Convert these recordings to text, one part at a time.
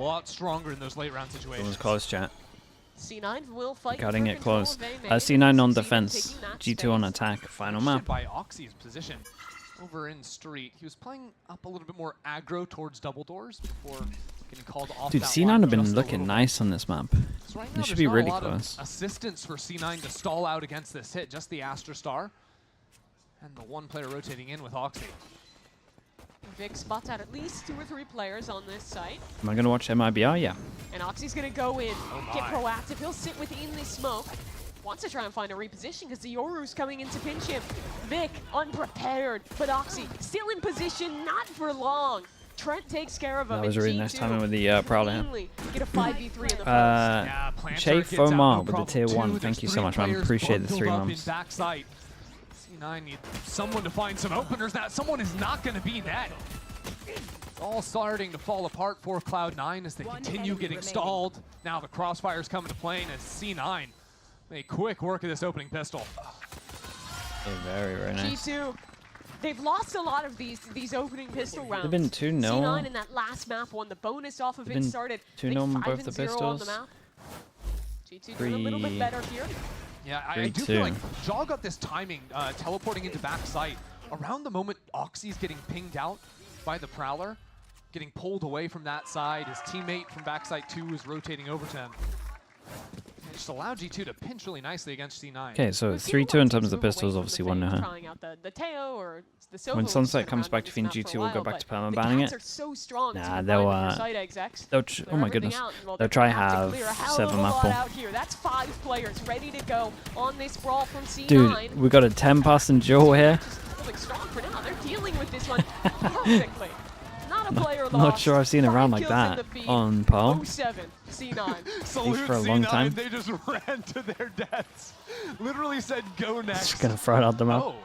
lot stronger in those late round situations. It was close, chat. C9 will fight. Cutting it close. C9 on defense, G2 on attack. Final map. By Oxy's position over in street. He was playing up a little bit more aggro towards double doors before getting called off. Dude, C9 have been looking nice on this map. So right now, This should be really close. Assistance for C9 to stall out against this hit. Just the Astra Star. And the one player rotating in with Oxy. Vic spots out at least 2 or 3 players on this site. Am I going to watch MIBR? Yeah. And Oxy's going to go in, get proactive. He'll sit within this smoke. Wants to try and find a reposition because the Yoru's coming in to pinch him. Vic, unprepared, but Oxy still in position, not for long. Trent takes care of him. That was a really nice timing with the Prowler. Get a 5v3 in the post. Che Fomar with the tier 1. Thank you so much, man. Appreciate the 3 months. C9 needs someone to find some openers. That someone is not going to be that. It's all starting to fall apart for Cloud9 as they continue getting stalled. Now the crossfire's coming to play, and as C9 make quick work of this opening pistol. Very, very nice. G2, they've lost a lot of these opening pistol rounds. They've been 2-0. C9 in that last map won the bonus off of it. Started 2-0 on both the pistols. G2 doing a little bit better here. Yeah, I do feel like Jaw got this timing, teleporting into back sight. Around the moment Oxy's getting pinged out by the Prowler, getting pulled away from that side. His teammate from backside 2 is rotating over to him. It just allowed G2 to pinch really nicely against C9. Okay, so 3-2 in terms of the pistols, obviously 1-0. When Sunset comes back to Fiend, G2 will go back to perma banning it. Nah, they'll oh my goodness, they'll try have 7 map ball. That's 5 players ready to go on this brawl from C9. Dude, we got a 10-person duel here. Strong for now. They're dealing with this one perfectly. Not a player lost. Not sure I've seen a round like that on Pearl. 07, C9. Salute for a long C9, time. They just ran to their deaths. Literally said, go next. Just gonna throw it out the map. Oh.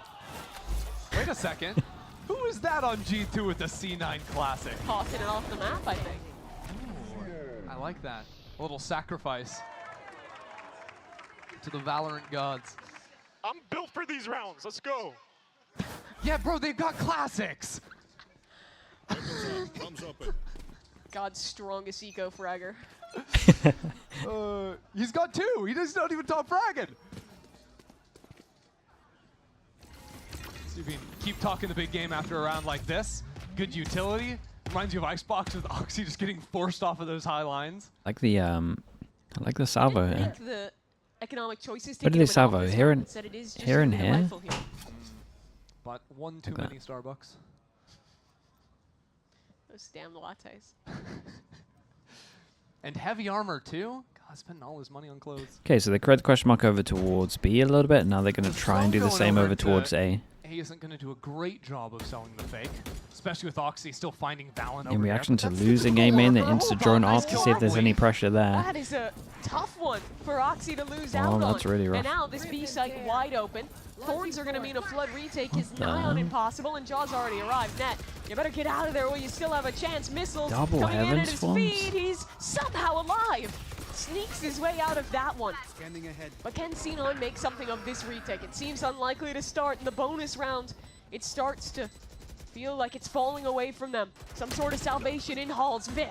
Wait a second. Who is that on G2 with the C9 Classic? Tossing it off the map, I think. Ooh, I like that. A little sacrifice to the Valorant gods. I'm built for these rounds. Let's go. Yeah, bro, they've got classics. God's strongest eco fragger. He's got 2. He does not even top fragging. So you can keep talking the big game after a round like this. Good utility. Reminds you of Icebox with Oxy just getting forced off of those high lines. Like the I like the salvo here. The economic choices Where did they salvo? Here and here? But one too many Starbucks. Those damn lattes. And heavy armor too? God, spending all his money on clothes. Okay, so they create the question mark over towards B a little bit. Now they're going to try and do the same over towards A. A isn't going to do a great job of selling the fake, especially with Oxy still finding Valen over In reaction there. to losing A main, they insta-drone off to see if there's any pressure there. That is a tough one for Oxy to lose out on. That's really rough. And now this B site wide open. Thorns are going to mean a flood retake is nigh on impossible, and Jaw's already arrived. Net, you better get out of there while you still have a chance. Missiles Double coming in at heavens his forms. feet. He's somehow alive. Sneaks his way out of that one. But can C9 make something of this retake? It seems unlikely to start in the bonus round. It starts to feel like it's falling away from them. Some sort of salvation in Halls. Vic.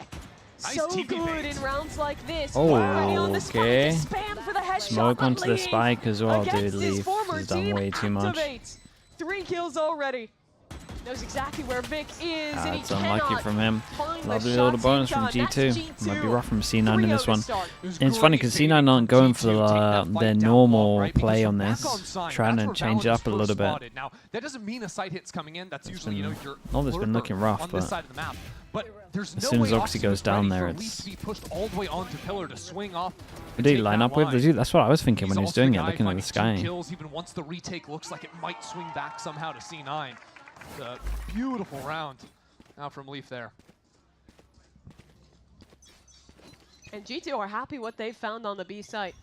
Nice So TP good bait. in rounds like this. Oh, Already on the spike, okay. spam for the headshot, Smoke but onto the Leaf spike as well, dude. against his Leaf former has done team way too much. activates. 3 kills already. Knows exactly where Vic is, and he It's unlucky cannot from him. find the Lovely little shots bonus in from time. That's G2. Might be rough from C9 in 3-0 this to one. start. And it's funny because C9 aren't going for their normal play on this, trying to change it up a little bit. Now, that doesn't mean a sight hit's coming in. That's usually, you know, your All this been looking rough, on but this side of the map. But there's as no soon as way Oxy Oxy goes was down ready there, for Leaf it's... to be pushed all the way onto pillar to swing off. Who did he line up with? That's what I was thinking when he was doing it, looking at the sky. Kills even once the retake looks like it might swing back somehow to C9. It's a beautiful round now from Leaf there. And G2 are happy what they've found on the B site.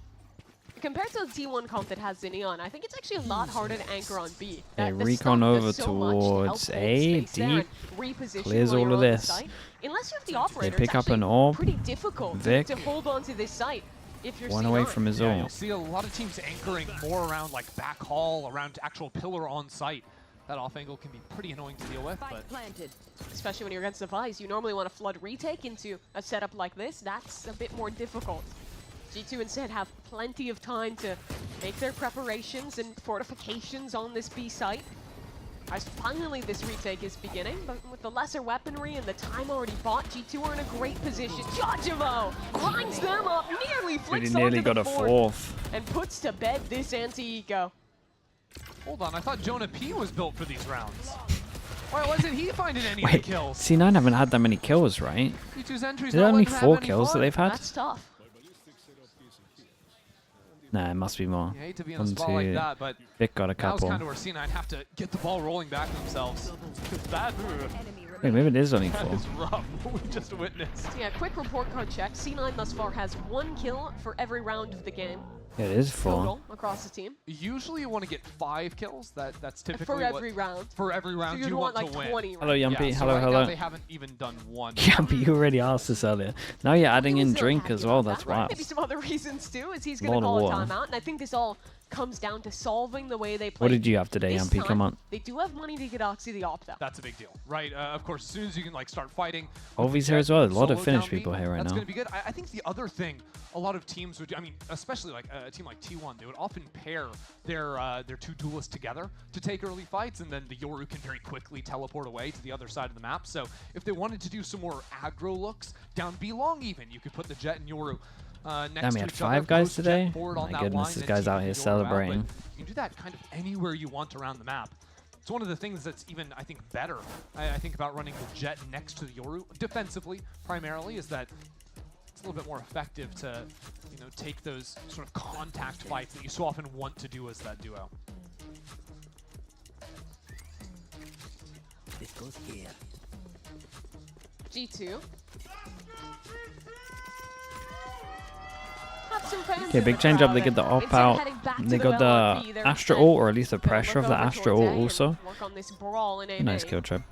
Compared to the T1 comp that has Zinnion, I think it's actually a lot harder to anchor on B. Okay, recon over towards A, deep, clears all of this. Unless you have the operator, They pick up an orb. pretty difficult Vic. to hold on to this site if you're One C9. away from his Yeah, ult. you'll see a lot of teams anchoring more around like back hall, around actual pillar on site. That off angle can be pretty annoying to deal with, but especially when you're against the Vice, you normally want to flood retake into a setup like this. That's a bit more difficult. G2 instead have plenty of time to make their preparations and fortifications on this B site. As finally this retake is beginning, but with the lesser weaponry and the time already bought, G2 are in a great position. Jajimo lines them up, nearly flicks nearly onto got the a board, fourth. and puts to bed this anti-eco. Hold on, I thought Jonah P was built for these rounds. Why wasn't he finding any of the Wait, kills? C9 haven't had that many kills, right? G2's entry's Is it not only letting them 4 have any kills that fun. they've had? That's tough. Nah, it must be more. You hate to be on a spot like that, but Vic got a that was couple. kind of where C9 have to get the ball rolling back themselves. That, Wait, maybe it is only that 4. is rough, what we just witnessed. Yeah, quick report card check. C9 thus far has 1 kill for every round of the game. Yeah, it is 4. Total across the team. Usually you want to get 5 kills. That's typically For every round. For every round So you want like to win. 20 Hello, rounds. Yumpy. Yeah, so hello, right hello. Now they haven't even done 1. Yumpy, you already asked this earlier. Now you're adding in He's drink happy as well. about That's that. wild. Maybe some other reasons too, is he's going Lot to of call a water. timeout. And I think this all comes down to solving the way they play. What did you have today, This Yumpy? Come time, on. They do have money to get Oxy the op though. That's a big deal, right? Of course, as soon as you can like start fighting. Ovi's here as well. A lot of solo Finnish down B, people here right that's now. going to be good. I think the other thing a lot of teams would do, I mean, especially like a team like T1, they would often pair their 2 duelists together to take early fights, and then the Yoru can very quickly teleport away to the other side of the map. So if they wanted to do some more aggro looks down B long even, you could put the Jet and Yoru next Damn, we to had each 5 other, guys post Jet today? forward on My that goodness, line, this and guy's keep out here Yoru but celebrating. you can do that kind of anywhere you want around the map. It's one of the things that's even, I think, better. I think about running the Jet next to the Yoru, defensively primarily, is that it's a little bit more effective to, you know, take those sort of contact fights that you so often want to do as that duo. This goes here. G2. Have some fans Okay, in big the change up. crowd They get the and op instead out. heading back They to got Bell the RP, they're Astra instead ult, or at least the gonna pressure look of the over Astra towards ult A and also. work on this brawl in A Nice main. kill trip.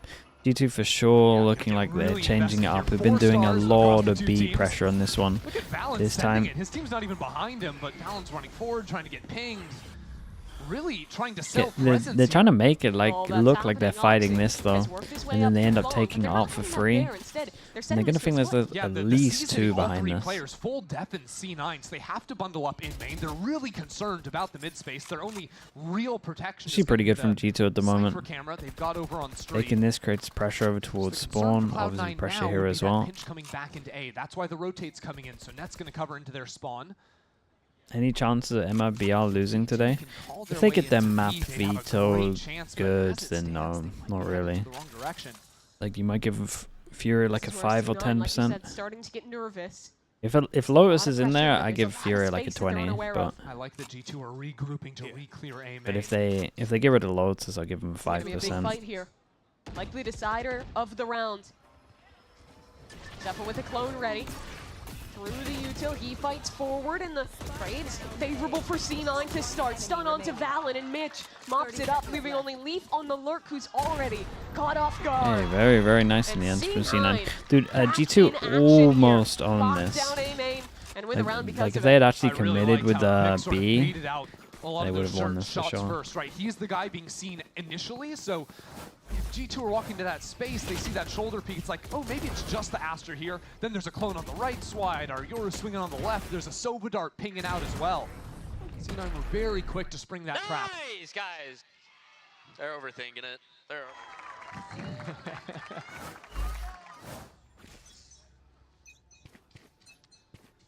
G2 for sure looking like they're really changing it invested up. here. We've been 4 doing a stars lot across of the 2 B teams. pressure on this one. Look at Valen This sending time. it. His team's not even behind him, but Valen's running forward, trying to get pinged. Really trying to sell presence. They're trying to make it like All that's look like they're happening, fighting Oxy this though, has worked his way and then up they end up long, taking but it they're up for not free. there. Instead, they're And they're sending gonna this think to there's split. at the least C's 2 hitting all behind 3 this. players full def in C9, so they have to bundle up in main. They're really concerned about the mid space. Their only real protection Actually is pretty gonna good be from G2 at the moment. Cypher camera they've got over on stream. Taking this creates pressure over towards So the concern spawn. for Obviously Cloud9 pressure now here would as be that well. pinch coming back into A. That's why the rotate's coming in. So Net's going to cover into their spawn. Any chances of MIBR losing today? Can call If their they way get their into map B, they'd have a vetoed great chance, but good, as it then stands, no, they might not be really. heading in the wrong direction. Like you might give Fury like a This is where 5 or C9, 10%. like you said, starting to get nervous. If Lotus Lot is of in pressure, there, but I there's give a lot of Fury like a space that they're 20. unaware But of. I like that G2 are regrouping to re-clear A main. but if they get rid of Lotus, I'll give them It's gonna be a big 5%. fight here. Likely decider of the round. Zephyr with a clone ready. Through the util, he fights forward, and the trade is favorable for C9 to start. Stun onto Valen, and Mitch mops it up, leaving only Leaf on the lurk, who's already caught off guard. Hey, very, very nice in the And end from C9. C9 Dude, back in G2 action almost here. owned Locked this. down A main and win the round because Like if of they had it. actually I really committed liked with how Nick sort of B, baited out a lot they of would those have won short this for shots sure. first, right? He's the guy being seen initially, so if G2 are walking to that space, they see that shoulder peek, it's like, oh, maybe it's just the Astra here. Then there's a clone on the right side, our Yoru swinging on the left, there's a Sova Dart pinging out as well. C9 were very quick to spring that trap. Nice, guys. They're overthinking it.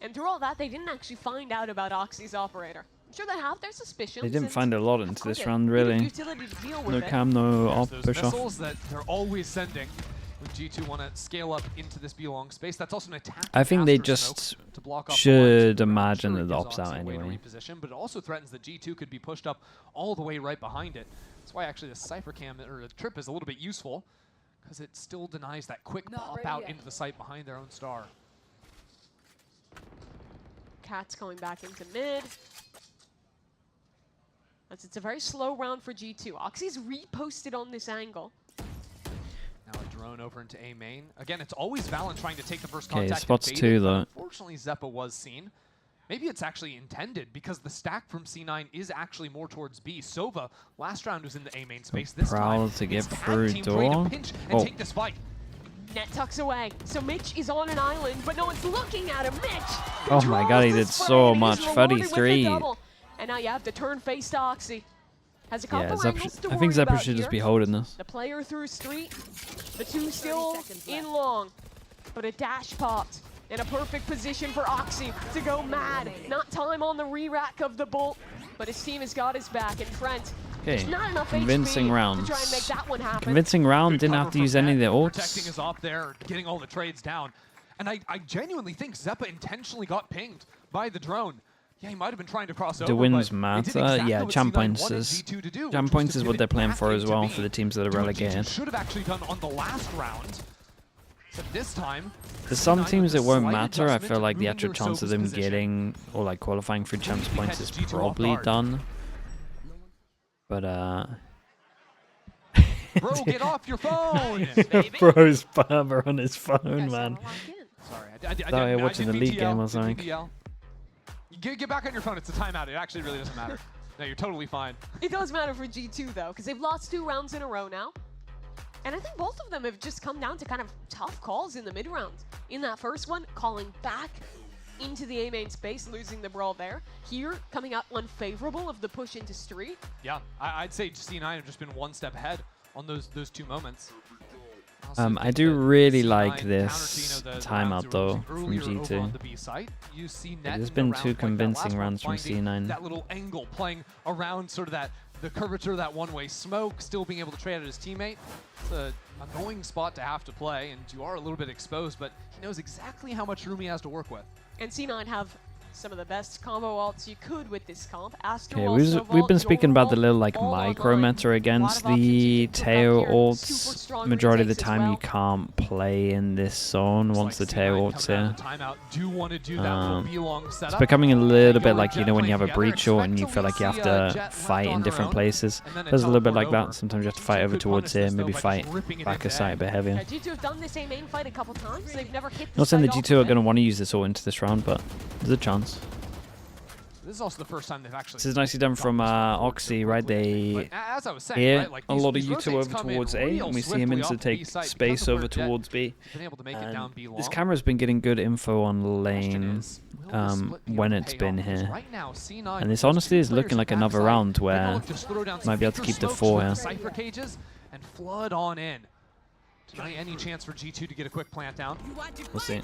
And through all that, they didn't actually find out about Oxy's operator. I'm sure they have their suspicions. They didn't and find a lot have into this put round, a bit of really. utility to deal with No it. cam, no There's op, those push off. missiles that they're always sending. When G2 want to scale up into this B-long space, that's also an attack. I think they Astra just smoke to block off the should line. imagine Sure, that the it gives op's out Oxy a way to anyway. reposition, but it also threatens that G2 could be pushed up all the way right behind it. That's why actually the Cypher cam or the trip is a little bit useful, because it still denies that quick pop out into the site behind their own star. Cat's going back into mid. As it's a very slow round for G2. Oxy's reposted on this angle. Now a drone over into A main. Again, it's always Valen trying to take the first Okay, contact. spots and bait 2 it, but though. Unfortunately, Zeppa was seen. maybe it's actually intended because the stack from C9 is actually more towards B. Sova, last round was in the A main space. This time, to get it's through tag team ready to door. pinch and take this fight. Net tucks away. So Mitch is on an island, but no one's looking at him. Mitch! Oh my god, he did so much. 33. And now you have to turn face to Oxy. Has a couple Yeah, angles to I think worry Zephyr about should just here. be holding this. The player through street, the two still in long, but a dash popped in a perfect position for Oxy to go mad. Not time on the re-rack of the bolt, but his team has got his back. And Trent, Okay, not enough convincing HP rounds. to try and make that one happen. Convincing round, didn't Cover have to from use any of Net, the protecting ults. us off there, getting all the trades down. And I genuinely think Zeppa intentionally got pinged by the drone. Yeah, he might have been trying to cross over. The wins but matter. it did exactly Yeah, what champ C9 points wanted is G2 to do, champ which points was is to what pivot they're playing back for as into well B, for the teams that are do what G2 relegated. should have actually done on the last round. But this time, There's some C9 teams with it a won't slight matter. I adjustment, feel like the moving actual their chance of Sova's them position. getting or like qualifying for champs points is catches G2 off probably guard. done. But Bro, get off your phone! Bro's barber on his phone, man. Sorry, Thought you were watching the league game or something. Get back on your phone. It's a timeout. It actually really doesn't matter. No, you're totally fine. It does matter for G2 though, because they've lost 2 rounds in a row now. And I think both of them have just come down to kind of tough calls in the mid round. In that first one, calling back into the A main space, losing the brawl there. Here, coming out unfavorable of the push into street. Yeah, I'd say C9 have just been one step ahead on those 2 moments. I do really like this timeout though from G2. There's been 2 convincing rounds from C9. That little angle playing around sort of the curvature of that one-way smoke, still being able to trade at his teammate. It's an annoying spot to have to play, and you are a little bit exposed, but he knows exactly how much room he has to work with. And C9 have some of the best combo ults you could with this comp. Okay, we've been speaking about the little like micro meta against the Teo ults. Majority of the time you can't play in this zone once the Teo ults here. It's becoming a little bit like, you know, when you have a breach ult and you feel like you have to fight in different places. There's a little bit like that. Sometimes you have to fight over towards here, maybe fight back a site a bit heavier. G2 have done this A main fight a couple times. They've never hit the Not saying the site G2 are off going to want to use this ult into this round, but there's a chance. This is also the first time they've actually. This is nicely done from Oxy, right? They hear a lot of U2 over towards A, and we see him into take space over towards B. And this camera's been getting good info on lane when it's been here. And this honestly is looking like another round where might be able to keep the 4 here. Cypher cages and flood on in. Tonight, any chance for G2 to get a quick plant down? We'll see.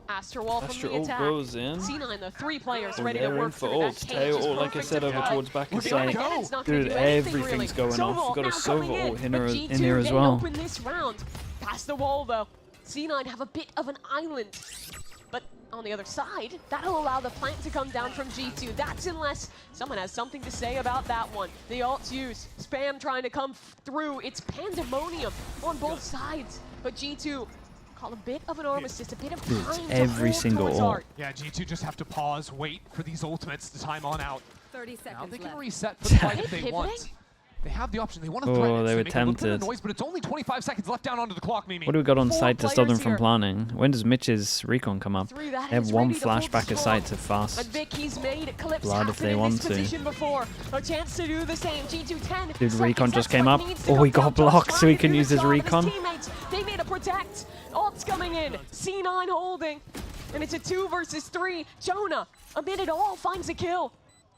Astra wall from Astra the ult attack. goes in. C9, the 3 players ready They're to in work for through that ults. cage. Teo Is ult, like I perfect said, to over try. towards back of It's sight. not gonna Dude, do anything, everything's really. going off. Sova We've got a now coming Sova ult in, in but here, G2 in here as didn't well. open this round. Past the wall though. C9 have a bit of an island. But on the other side, that'll allow the plant to come down from G2. That's unless someone has something to say about that one. The ult's used. Spam trying to come through. It's pandemonium on both sides. But G2 call a bit of an armistice, a bit of time every to hold single towards ult. Art. Yeah, G2 just have to pause, wait for these ultimates to time on out. 30 seconds Now they can left. reset for the fight if they Pivoting? want. They have the option. They want to Oh, threaten. they so were make a little bit of tempted. noise, but it's only 25 seconds left down onto the clock, Mimi. What do we got on 4 site to stop them players from here. planning? When does Mitch's recon come up? Three, that They have is one ready to hold flashback of strong. sight to And fast. Vicky's made Eclipse Blood if happen they in want this to. position before. A chance to do the same. G2 10 Dude, seconds. recon just That's came what up. needs to Oh, come he got down. blocked Just so he trying to can do use the his job of recon. teammates. They need to protect. Ult's coming in. C9 holding. And it's a 2 versus 3. Jonah, amid it all, finds a kill.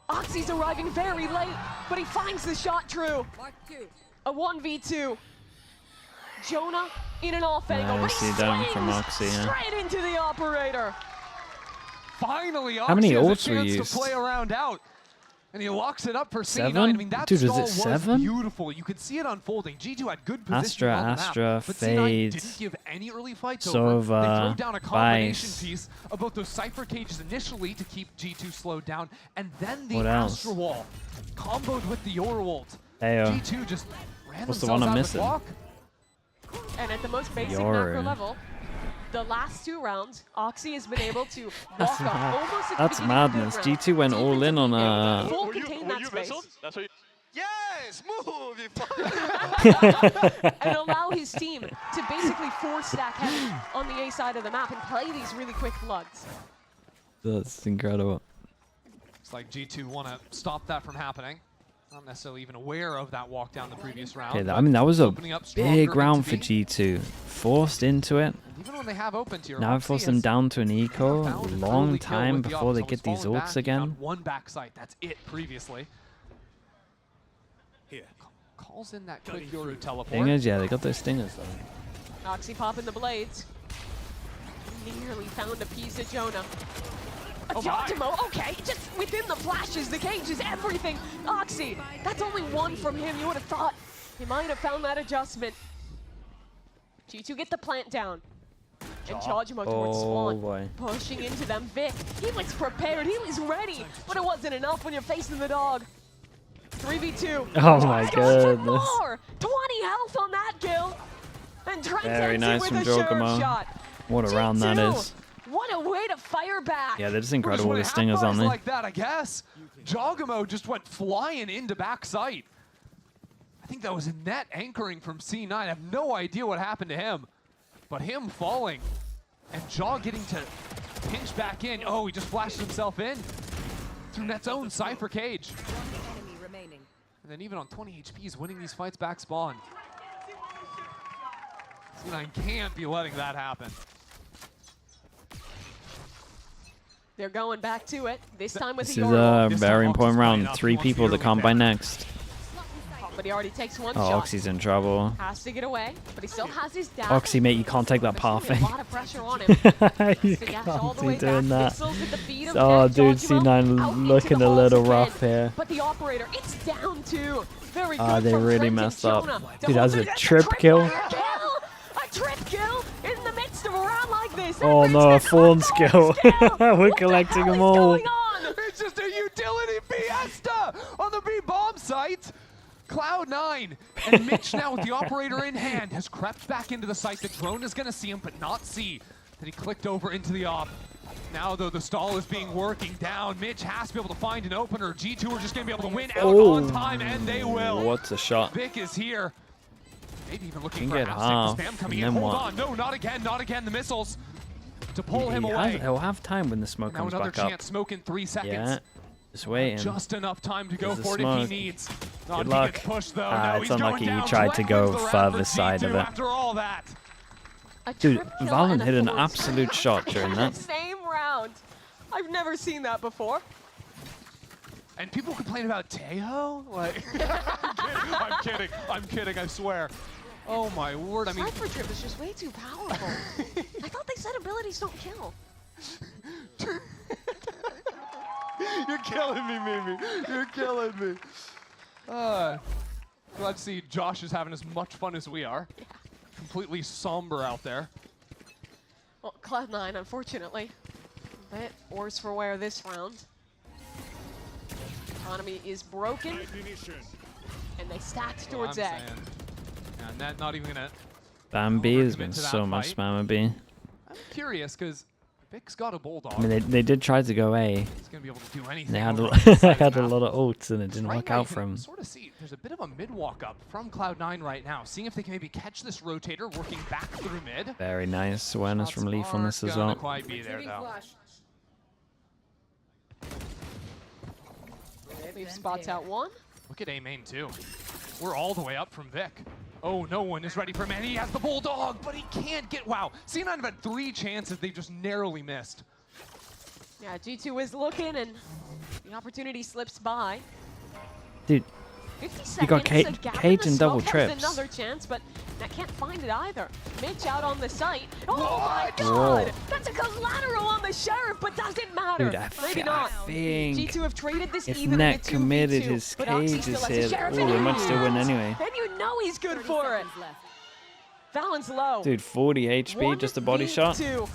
Oxy's arriving very late, but he finds the shot true. Mark 2. A 1v2. Jonah in an off angle, but he Nicely done from swings Oxy, yeah. straight into the operator. Finally, How many Oxy has ults a were chance used? to play around out. And he locks it up for C9. 7? I mean, that Dude, was stall it 7? beautiful. You could see it unfolding. G2 had good position on the map, Astra, but Fade, C9 didn't give any early fights over. They Sova, threw down a combination Vice. piece of both those Cypher cages initially to keep G2 slowed down, and then the What else? Astra wall comboed with the Yoru ult. Heyo. G2 just ran What's the themselves one I'm out of the missing? clock. And at the most basic Yoru. macro level, the last 2 rounds, Oxy has been able to walk up almost at the That's beginning of the madness. round. G2 went all in on a... Full contain that space. That's what you Yes, move, you fuck. And allow his team to basically 4 stack heavy on the A side of the map and play these really quick floods. That's incredible. It's like G2 want to stop that from happening. Not necessarily even aware of that walk down the previous round. Okay, I mean, that was a opening up big stronger round into for B. G2. Forced into it. Even when they have open tier, Now it forced them down to an eco. found an Long early kill time with the before they ops. get Almost these fallen ults back. He again. found one backside. That's it previously. Here. Calls in that quick Yoru teleport. Stingers, yeah, they got those stingers though. Oxy popping the blades. Nearly found a piece of Jonah. Giacomo, okay, just within the flashes, the cage is everything. Oxy, that's only one from him. You would have thought he might have found that adjustment. G2 get the plant down. And Giacomo towards Swan. Boy. Pushing into them. Vic, he was prepared, he was ready, but it wasn't enough when you're facing the dog. 3v2. Oh my He's going for goodness. more. 20 health on that kill. And Very nice with from a sheriff Giacomo. shot. What a round that G2, is. What a way to fire back. Yeah, they're just We're incredible with just the stingers on half-bars there. like that, I guess. Giacomo just went flying into backside. I think that was a net anchoring from C9. I have no idea what happened to him. But him falling and Jaw getting to pinch back in. Oh, he just flashed himself in through Net's own Cypher cage. And then even on 20 HP, he's winning these fights back spawn. C9 can't be letting that happen. They're going back to it. This time with This the is Yoru. a This very time important Oxy's round. playing up. 3 He wants people the to come early by pick. next. But he already takes one Oh, shot. Oxy's in trouble. Has to get away, but he still has his dash. Oxy, mate, you can't take that There's path gonna in. be a lot of pressure on him. You The dash all can't the be way doing back. that. Missiles at the feet of Oh, Net. dude, Giacomo C9 out into looking the a halls little again. rough here. But the operator, it's down to very good Ah, they from really Trent and messed up. Jonah. Dude, that was a That's trip kill. A trip kill in the midst of a round like this. Oh That no, a brings the Fawn Thunderbolts skill. kill. We're What the collecting hell them is all. going on? It's just a utility fiesta on the B bomb site. Cloud9 and Mitch now with the operator in hand has crept back into the site. The drone is going to see him, but not see that he clicked over into the op. Now, though, the stall is being working down. Mitch has to be able to find an opener. G2 are just going to be able to win out on time, and they will. What a shot. Vic is here. Maybe even looking Can for a get half half, spam coming and in. then Hold what? on. No, not again. Not again. The missiles to pull him away. He'll have time when the smoke Now comes another back up. chance. Smoke in 3 seconds. Yeah, just waiting. Just enough time to go There's the for it if he smoke. needs. Good He luck. gets pushed, though. Ah, No, it's he's going unlucky. He down. tried to go Wins the round for further side of G2 it. After all that. A Dude, trip kill Valorant and a hit an force. absolute shot during In that. the same round. I've never seen that before. And people complain about Teo? Like, I'm kidding, I swear. Oh my word, I mean. Cypher Drip is just way too powerful. I thought they said abilities don't kill. You're killing me, Mimi. You're killing me. Glad to see Josh is having as much fun as we are. Yeah. Completely somber out there. Well, Cloud9, unfortunately, a bit worse for wear this round. Economy is broken, and they stacked towards A. Yeah, and that not even gonna. Spam B, there's been Overcommit to that so much fight. spam at B. I'm curious because Vic's got a bulldog. I mean, they did try to go A. He's gonna be able to do anything. They had over a, on this they side of had a the lot map. of ults and it didn't Right work now, you out for can him. sort of see there's a bit of a mid walk up from Cloud9 right now, seeing if they can maybe catch this rotator working back through mid. Very nice awareness from Shots Leaf on this aren't as gonna well. quite be there though. Leaf spots out one. Look at A main too. We're all the way up from Vic. Oh, no one is ready for him, and he has the bulldog, but he can't get. Wow, C9 have had 3 chances, they've just narrowly missed. Yeah, G2 is looking, and the opportunity slips by. Dude, 50 seconds, you got a gap in Cage the and double smoke. There's trips. another chance, but Net can't find it either. Mitch out on the site. Oh my What? god! Whoa. That's a collateral on the Sheriff, but doesn't matter. Dude, Maybe not. think G2 have traded this if even Net in a 2v2, committed his but Oxy cages still has here, a Sheriff ooh, in they his might still win hands. anyway. And you know he's good for it. Valent's low. Dude, 40 HP, just a body shot. 1v2.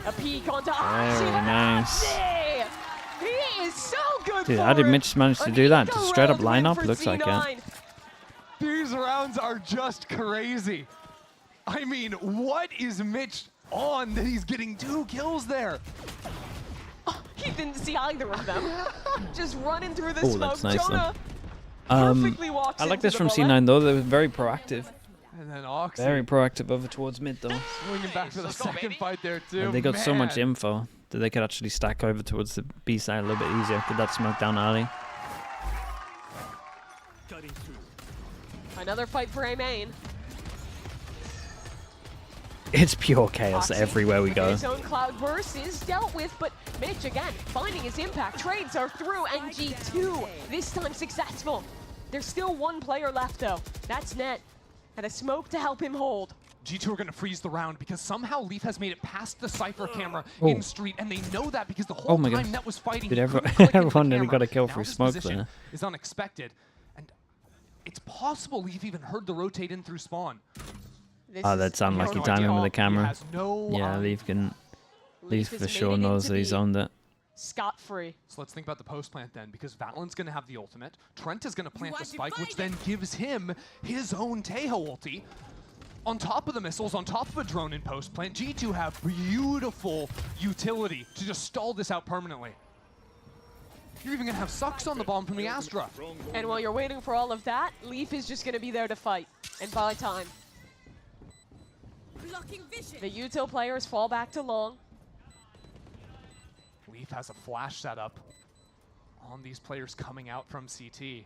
A peek onto Very Oxy. nice. Oxy! He is so good Dude, for how did it. Mitch manage to An do that? eco Just straight up round win lineup? for Looks like it. C9. These rounds are just crazy. I mean, what is Mitch on that he's getting 2 kills there? Oh, he didn't see either of them. Just running through the Oh, smoke. that's nice then. Jonah perfectly walks I like into this the from bullet. C9 though. They were very proactive. And then Oxy Very proactive over towards mid though. swinging back for the Let's go, second baby. fight there too. And they got so much Man. info. that they could actually stack over towards the B side a little bit easier. Get that smoke down early. Another fight for A main. It's pure chaos everywhere we go. His own cloudburst is dealt with, but Mitch again finding his impact. Trades are through, and G2 this time successful. There's still one player left though. That's Net, and a smoke to help him hold. G2 are going to freeze the round because somehow Leaf has made it past the Cypher camera in Street, and they know that because the whole time Net was fighting. Dude, everyone nearly got a kill through smoke there. Is unexpected, and it's possible Leaf even heard the rotate in through spawn. Oh, that's unlucky timing with the camera. Yeah, Leaf for sure knows that he's owned it. Scot-free. So let's think about the post plant then, because Valen's going to have the ultimate. Trent is going to plant the spike, which then gives him his own Taeho ulti. On top of the missiles, on top of a drone in post plant, G2 have beautiful utility to just stall this out permanently. You're even going to have Sucks on the bomb from the Astra. And while you're waiting for all of that, Leaf is just going to be there to fight and buy time. The util players fall back to long. Leaf has a flash setup on these players coming out from CT.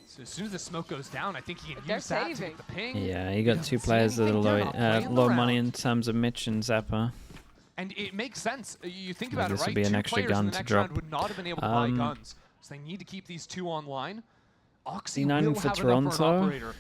So as soon as the smoke goes down, I think he can use that to get the ping. Yeah, you got two players that are low money in terms of Mitch and Zappa. And it makes sense. You think about it, right? This would be an extra gun to drop. Would not have been able to buy guns, so they need to keep these two online. Oxy C9 for Toronto.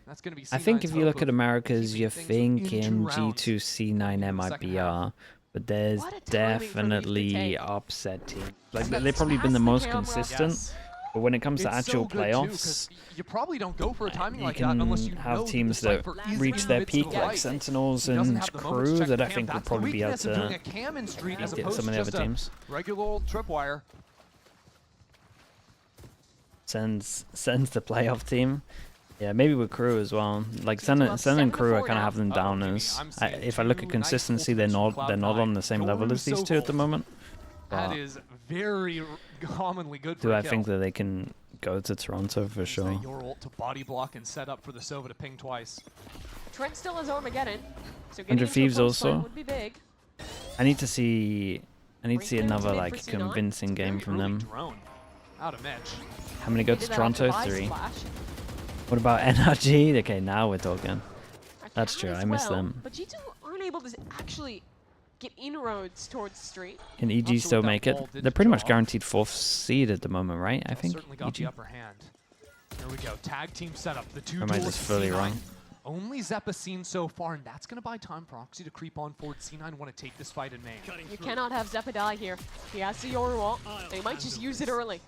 That's going to be I think if you look at Americas, you're thinking G2, C9, MIBR, but there's definitely upset teams. Like they've probably been the most consistent, but when it comes to actual playoffs, you probably don't go for a timing like that can unless you have teams that reach their peak, like Sentinels and Crew, that I think would probably be able to get some of the other teams. Regular old tripwire sends the playoff team. Yeah, maybe with Crew as well. Like Sen and Crew, I kind of have them down as. If I look at consistency, they're not on the same level as these two at the moment. That is very commonly good for do I think that they can go to Toronto for sure? Your ult to body block and set up for the Sova to ping twice. Trent still has Armageddon, so 100 Thieves also. Would be big. I need to see another like convincing game from them. Out of Mitch. How many go to Toronto? 3. What about NRG? Okay, now we're talking. That's true, I miss them. But G2 aren't able to actually get inroads towards Street. Can EG still make it? They're pretty much guaranteed 4th seed at the moment, right? I think. Certainly got the upper hand. There we go. Tag team setup. The two. Or am I just fully wrong? Only Zeppa seen so far, and that's going to buy time for Oxy to creep on forward. C9 want to take this fight in main. You cannot have Zeppa die here. He has the Yoru ult. They might just use it early.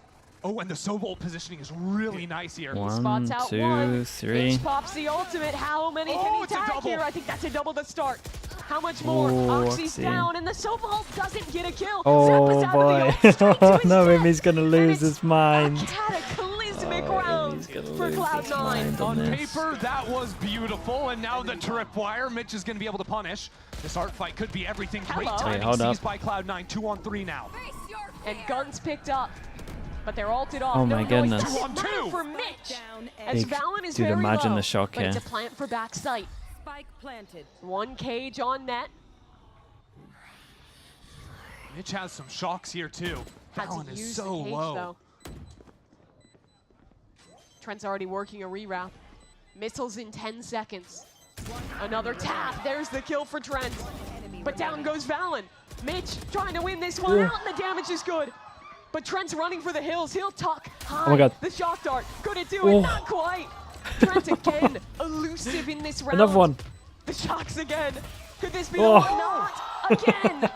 Oh, and the Sova ult positioning is really nice here. 1, 2, 3. Mitch pops the ultimate. How many can he tag here? I think that's a double to start. How much more? Oxy's down, and the Sova ult doesn't get a kill. Oh boy. No, Mimi's going to lose his mind. A cataclysmic round for Cloud9. On paper, that was beautiful, and now the tripwire. Mitch is going to be able to punish. This art fight could be everything. Great timing seized by Cloud9. 2-on-3 now. And guns picked up. But they're ulted off. Oh my goodness. 2-on-2 for Mitch. As Valen is dude, very imagine low, the shock but here. it's a plant for backside. Spike planted. 1 cage on Net. Mitch has some shocks here too. Valen is so low. Though. Trent's already working a reroute. Missiles in 10 seconds. Another tap. There's the kill for Trent. But down goes Valen. Mitch trying to win this one out, and the damage is good. But Trent's running for the hills. He'll tuck high. Oh my God. The shock dart. Could it do it? Not quite. Trent again, elusive in this round. Another one. The shocks again. Could this be the one? Not again.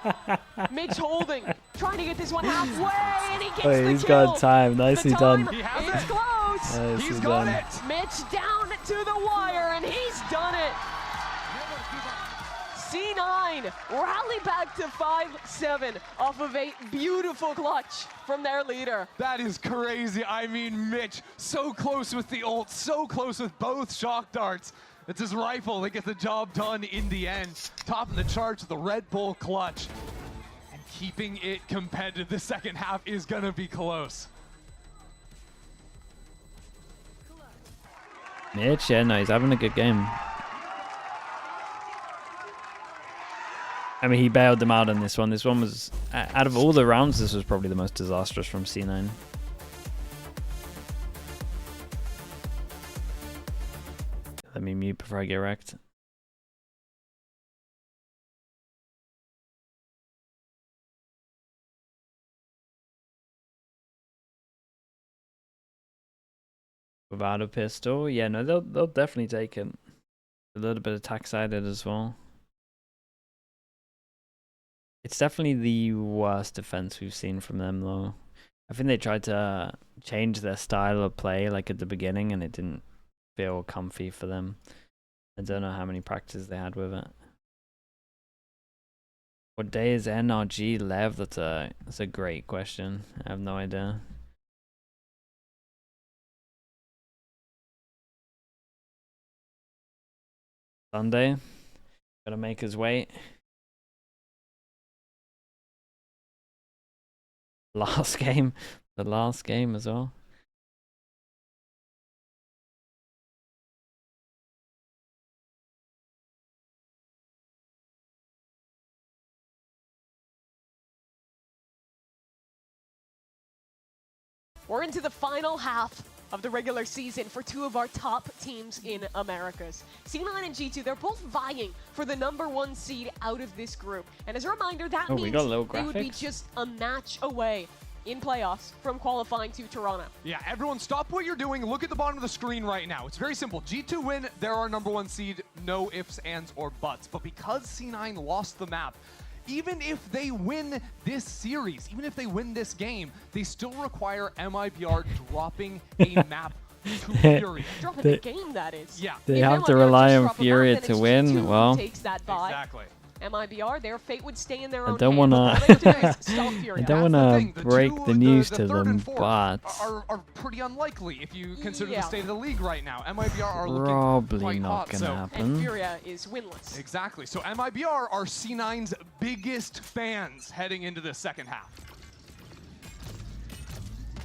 Mitch holding. Trying to get this one halfway, and he gets the kill. He's got time. Nicely done. It's close. He's got it. Mitch down to the wire, and he's done it. C9 rally back to 5-7 off of a beautiful clutch from their leader. That is crazy. I mean, Mitch, so close with the ult, so close with both shock darts. It's his rifle that gets the job done in the end. Topping the charts with the Red Bull clutch. And keeping it competitive. The second half is going to be close. Mitch, yeah, no, he's having a good game. I mean, he bailed them out on this one. This one was, out of all the rounds, this was probably the most disastrous from C9. Let me mute before I get wrecked. Without a pistol, yeah, no, they'll definitely take it. A little bit attack sided as well. It's definitely the worst defense we've seen from them, though. I think they tried to change their style of play, like at the beginning, and it didn't feel comfy for them. I don't know how many practices they had with it. What day is NRG Lev? That's a great question. I have no idea. Sunday. Gotta make his weight. Last game. The last game as well. We're into the final half of the regular season for two of our top teams in Americas. C9 and G2, they're both vying for the #1 seed out of this group. And as a reminder, that means they would be just a match away in playoffs from qualifying to Toronto. Yeah, everyone stop what you're doing. Look at the bottom of the screen right now. It's very simple. G2 win, they're our #1 seed. No ifs, ands, or buts. But because C9 lost the map, even if they win this series, even if they win this game, they still require MIBR dropping a map to Furia. Dropping the game, that is. Yeah. They have to rely on Furia to win. Well, takes that bye. Exactly. MIBR, their fate would stay in their own I don't hands. wanna break the news to them, but are pretty unlikely if you consider the state of the league right now. MIBR are probably looking not quite gonna hot, happen. And Furia is winless. Exactly. So MIBR are C9's biggest fans heading into the second half.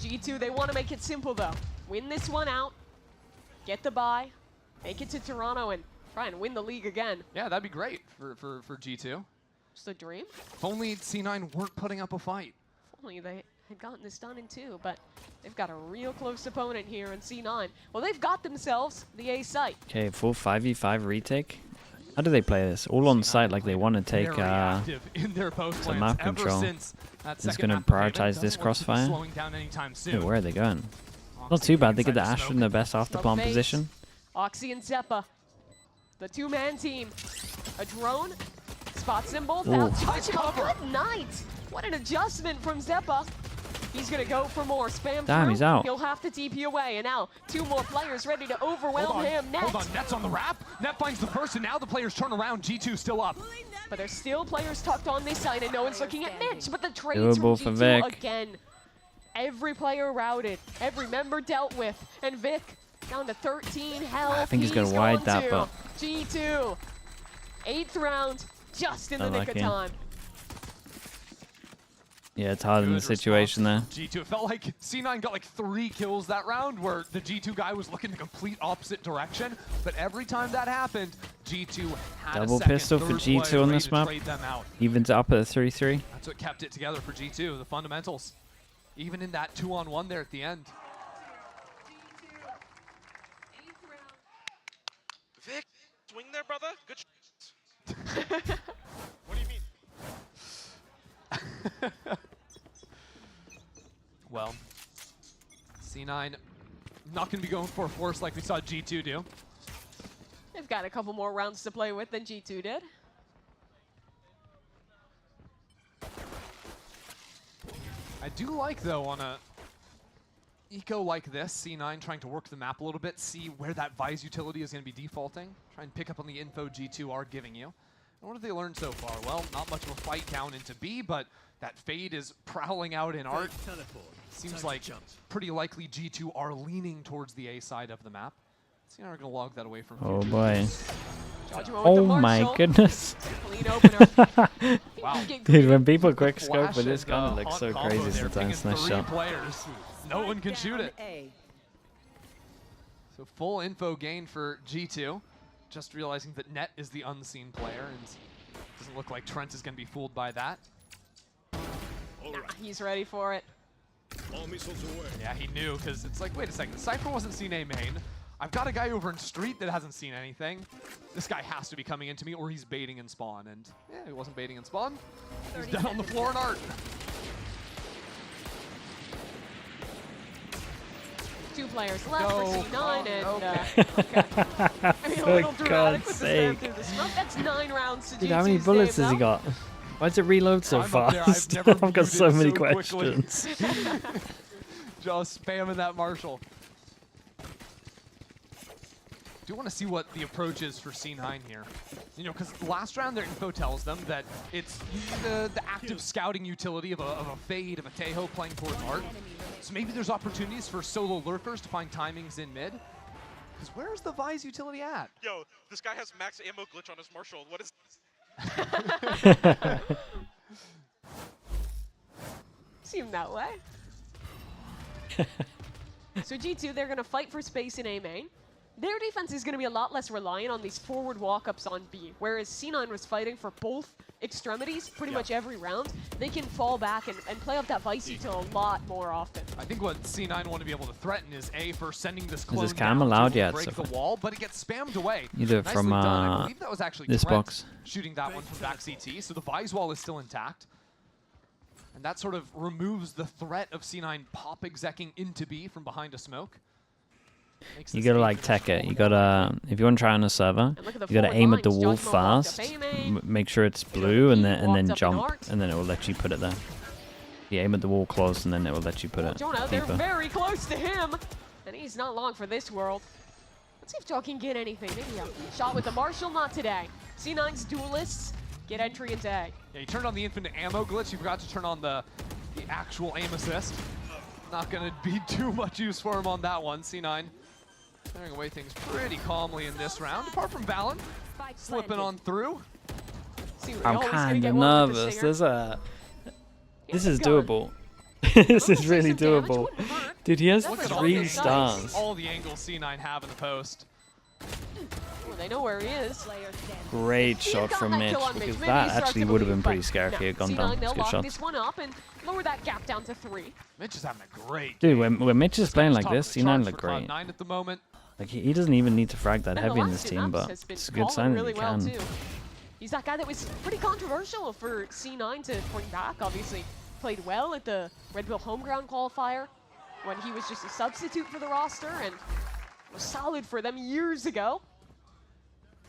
G2, they want to make it simple though. Win this one out, get the bye, make it to Toronto, and try and win the league again. Yeah, that'd be great for G2. Just a dream. If only C9 weren't putting up a fight. If only they had gotten this done in 2, but they've got a real close opponent here in C9. Well, they've got themselves the A site. Okay, full 5v5 retake. How do they play this? All on site, like they want to take some map control. It's going to prioritize this crossfire. Hey, where are they going? Not too bad. They get the Astra in their best after bomb position. Oxy and Zeppa, the two-man team. A drone spots them both out. Good night. What an adjustment from Zeppa. He's going to go for more. Spam Damn, through. he's out. He'll have to TP away. And now 2 more players ready to overwhelm him. Net. Hold on, Net's on the wrap. Net finds the first, and now the players turn around. G2 still up. But there's still players tucked on this side, and no one's looking at Mitch. But the trades Doable from for G2 Vic. again. Every player routed, every member dealt with, and Vic down to 13 health. I think he's gonna wide that, but G2, 8th round, just in the nick of time. Yeah, it's hard in the situation there. G2, it felt like C9 got like 3 kills that round where the G2 guy was looking the complete opposite direction. But every time that happened, G2 had double a second, pistol for third G2 player on ready this to map. trade them out. Evens up at a 3-3. That's what kept it together for G2, the fundamentals. Even in that 2-on-1 there at the end. Vic, swing there, brother. Good shot. What do you mean? Well, C9 not going to be going for a force like we saw G2 do. They've got a couple more rounds to play with than G2 did. I do like, though, on a eco like this, C9 trying to work the map a little bit, see where that Vise utility is going to be defaulting, try and pick up on the info G2 are giving you. And what have they learned so far? Well, not much of a fight down into B, but that Fade is prowling out in Art. Seems like pretty likely G2 are leaning towards the A side of the map. C9 are going to log that away from Oh Future. boy. Oh my goodness. Clean opener. Wow. Dude, when people quick scope Flash with this and, gun, it looks hot so combo crazy there, sometimes. picking Nice 3 shot. players. No one can shoot it. So full info gain for G2. Just realizing that Net is the unseen player, and Doesn't look like Trent is going to be fooled by that. Nah, he's ready for it. Yeah, he knew, because it's like, wait a second, Cypher wasn't seen A main. I've got a guy over in street that hasn't seen anything. This guy has to be coming into me, or he's baiting in spawn. And yeah, he wasn't baiting in spawn. He's dead on the floor in art. Two players left for C9, and okay. maybe a little For dramatic God's with the spam sake. through the smoke. That's 9 rounds to Dude, how many G2's bullets name has he now. got? Why does it reload so I'm up there, I've fast? never I've got so muted many so quickly. questions. Just spamming that Marshall. Do want to see what the approach is for C9 here. You know, because last round their info tells them that it's the active scouting utility of a Fade, of a Teho playing towards art. So maybe there's opportunities for solo lurkers to find timings in mid. Because where's the Vise utility at? Yo, this guy has max ammo glitch on his Marshall. What is... Seemed that way. So G2, they're going to fight for space in A main. Their defense is going to be a lot less reliant on these forward walk-ups on B, whereas C9 was fighting for both extremities pretty much every round. They can fall back and play up that Vice util a lot more often. I think what C9 want to be able to threaten is A, for sending this clone this cam down allowed to yet? break So the wall, but it gets spammed away. Either Nicely from done. I believe that was actually this Trent box. shooting that one from back CT, so the Vise wall is still intact. And that sort of removes the threat of C9 pop execing into B from behind a smoke. Makes You this gotta A like finish tech it. all You the way. gotta, if you want to try on a server, And look at the you gotta forward aim at the lines. wall Judgment walked up fast. A main. Make sure it's blue, and then Walked up in jump, art. and then it will let you put it there. You aim at the wall close, and then it will let you put it Jonah, they're deeper. very close to him, and he's not long for this world. Let's see if Joe can get anything. Maybe a shot with the Marshall, not today. C9's duelists get entry into A. Yeah, you turned on the infinite ammo glitch. You forgot to turn on the actual aim assist. Not going to be too much use for him on that one. C9 clearing away things pretty calmly in this round, apart from Valen slipping on through. See, I'm Rio's gonna kind get of one with the nervous. stinger. There's a. This He's is gun. doable. This Gonna is take really some damage, doable. wouldn't hurt. Dude, he has Look at all 3 the stars. All the angles C9 have in the post. Well, they know where he is. Great He's shot got from that Mitch, kill on Mitch. because Maybe that he starts actually to would have believe, been pretty but scary if he had gone C9, down. they'll Good lock shot. this one up and lower that gap down to 3. Mitch is having a great Dude, game. when Mitch is playing like Top of this, the C9 charts look for Cloud9 great. at the moment. Like he doesn't even need to frag that And the heavy in last this two team, maps but has been it's a good calling sign that really he well can. too. He's that guy that was pretty controversial for C9 to bring back. Obviously, played well at the Red Bull Homeground qualifier when he was just a substitute for the roster and was solid for them years ago.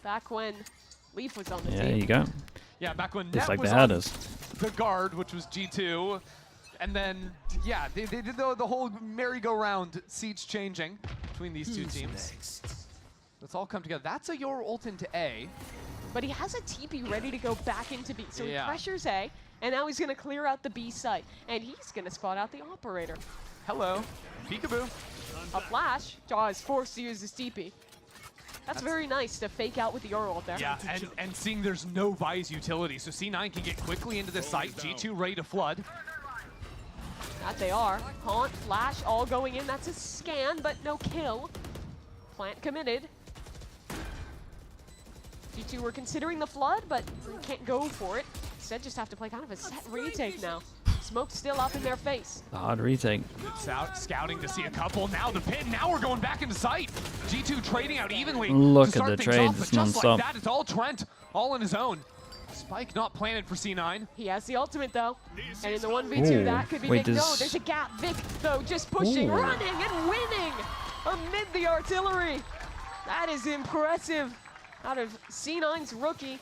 Back when Leaf was on the Yeah, team. there you go. Yeah, back when Just Net like was the on headers. the guard, which was G2. And then, yeah, they did the whole merry-go-round seats changing between these two teams. Let's all come together. That's a Yor ult into A. But he has a TP ready to go back into B. So Yeah. he pressures A, and now he's going to clear out the B site. And he's going to spot out the operator. Hello, peekaboo. A flash. Jaw is forced to use his TP. That's very nice to fake out with the Yor ult there. Yeah, and seeing there's no Vise utility, so C9 can get quickly into the site. G2 ready to flood. That they are. Haunt, flash, all going in. That's a scan, but no kill. Plant committed. G2 were considering the flood, but can't go for it. Instead, just have to play kind of a set retake now. Smoke's still up in their face. A hard retake. Good scouting to see a couple. Now the pin. Now we're going back into sight. G2 trading out evenly. Look to at start the things trades, off, but it's just non-stop. like that, it's all Trent, all on his own. Spike not planted for C9. He has the ultimate, though. And in the 1v2, Ooh. that could be Wait, big. No, does- there's a gap. Vic, though, just pushing, Ooh. running, and winning amid the artillery. That is impressive out of C9's rookie.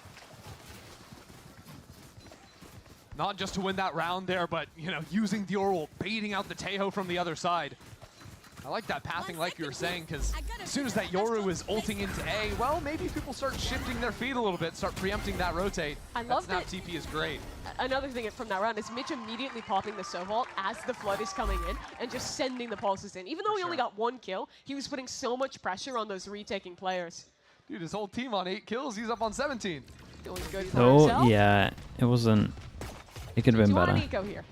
Not just to win that round there, but, you know, using the Oral, baiting out the Teho from the other side. I like that pathing, like you were saying, because as soon as that Yoru is ulting into A, well, maybe people start shifting their feet a little bit, start preempting that rotate. I love that that- snap TP is great. Another thing from that round is Mitch immediately popping the Sovault as the flood is coming in and just sending the pulses in. Even though he only got 1 kill, he was putting so much pressure on those retaking players. Dude, his whole team on 8 kills, he's up on 17. Doing good for Oh, himself. yeah. It wasn't. It could have Do been you want an better. eco here?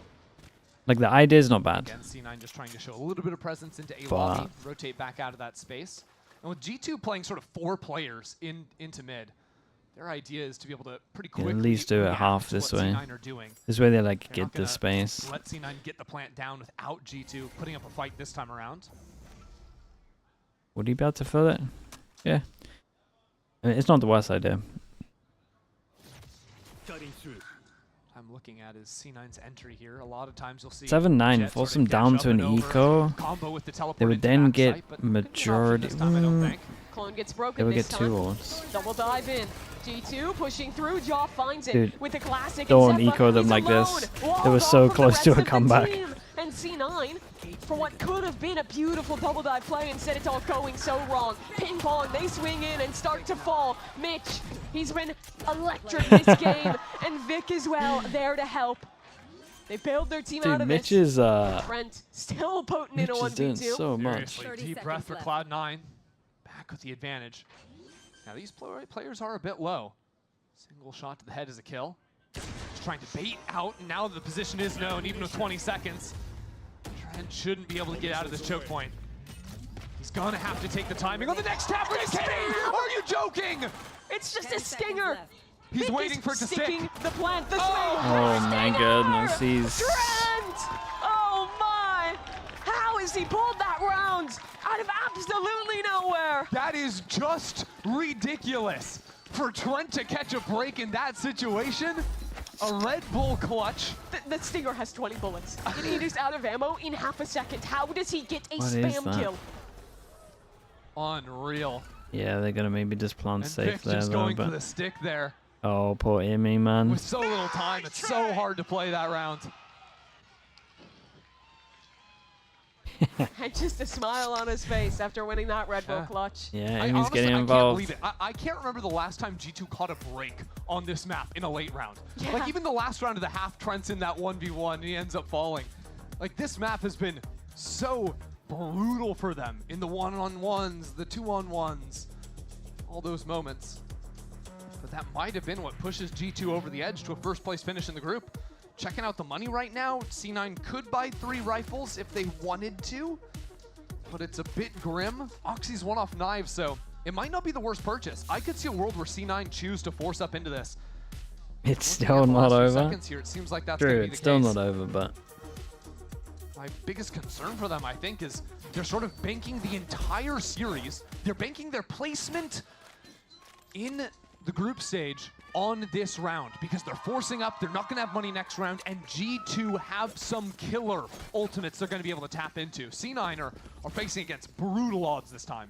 Like, the idea is not bad. Again, C9 just trying to show a little bit of presence into A But- lobby, rotate back out of that space. And with G2 playing sort of 4 players into mid, Their idea is to be able to pretty Yeah, quickly at least do it react half to this what way. C9 are doing. This way they like They're get not the gonna space. Let C9 get the plant down without G2 putting up a fight this time around. Would he be able to fill it? Yeah. I mean, it's not the worst idea. I'm looking at is C9's entry here. A lot of times you'll see 7-9, Jet force sort of them down catch to up an and over, eco. combo with the teleport They would into then backside, get but couldn't get an option majority. this time, I don't think. Clone gets broken They would this get time. 2 ults. Double dive in. G2 pushing through. Jaw finds it Dude, with the classic. don't Zephyr eco them is like alone. this. Walled They were off so from the close rest to a of the comeback. team. And C9, for what could have been a beautiful double dive play, instead it's all going so wrong. Ping pong, they swing in and start to fall. Mitch, he's been electric this game, and Vic as well, there to help. They bailed their team out Dude, of Mitch this. is Trent still potent Mitch in a is doing 1v2. so much. Seriously, deep breath for Cloud9. Back with the advantage. Now these players are a bit low. Single shot to the head is a kill. Just trying to bait out, and now the position is known, even with 20 seconds. Trent shouldn't be able to get out of this choke point. He's gonna have to take the timing on the next tap. Are you kidding? Are you joking? It's just a stinger. He's Vic waiting is for it to stick. sticking the plant, the swing. Oh my goodness, he's... Trent! Oh my! How has he pulled that round out of absolutely nowhere? That is just ridiculous. For Trent to catch a break in that situation, a Red Bull clutch. The stinger has 20 bullets. And he is out of ammo in half a second. How does he get a What is spam that? kill? Unreal. Yeah, they're gonna maybe just plant And safe Vic there just though, going for but... the stick there. Oh, poor Amy, man. With so little time, it's so hard to play that round. And just a smile on his face after winning that Red Bull clutch. Yeah, I Amy's honestly, getting I involved. can't believe it. I can't remember the last time G2 caught a break on this map in a late round. Yeah. Like even the last round of the half, Trent's in that 1v1 and he ends up falling. Like this map has been so brutal for them in the one-on-ones, the two-on-ones, all those moments. But that might have been what pushes G2 over the edge to a first place finish in the group. Checking out the money right now, C9 could buy 3 rifles if they wanted to, but it's a bit grim. Oxy's one off knives, so it might not be the worst purchase. I could see a world where C9 choose to force up into this. It's Looking at still the not last few over. seconds here, it seems like that's gonna True, be the it's still case. not over, but... My biggest concern for them, I think, is they're sort of banking the entire series. They're banking their placement in the group stage on this round because they're forcing up. They're not going to have money next round, and G2 have some killer ultimates they're going to be able to tap into. C9 are facing against brutal odds this time.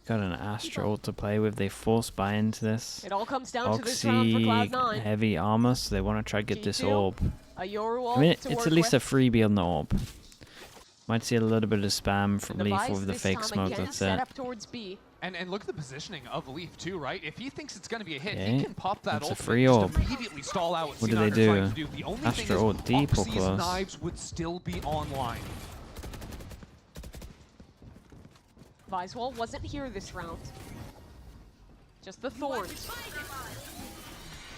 Got an Astral to play with. They force buy into this. It all comes down to this round for Oxy, Cloud9. heavy armor, so they want to try to get this G2, orb. A Yoru I mean, to it's work at least with. a freebie on the orb. Might see a little bit of spam from And the Leaf Vice with the this fake time smoke, again that's set it. up towards B. And look at the positioning of Leaf too, right? If he thinks it's going to be a hit, Okay. he can pop that It's a ultimate free and orb. just immediately stall out what What do C9 they are trying do? to do. The only Astro thing or is deep or Oxy's close? knives would still be online. Viswall wasn't here this round. Just the Thorns.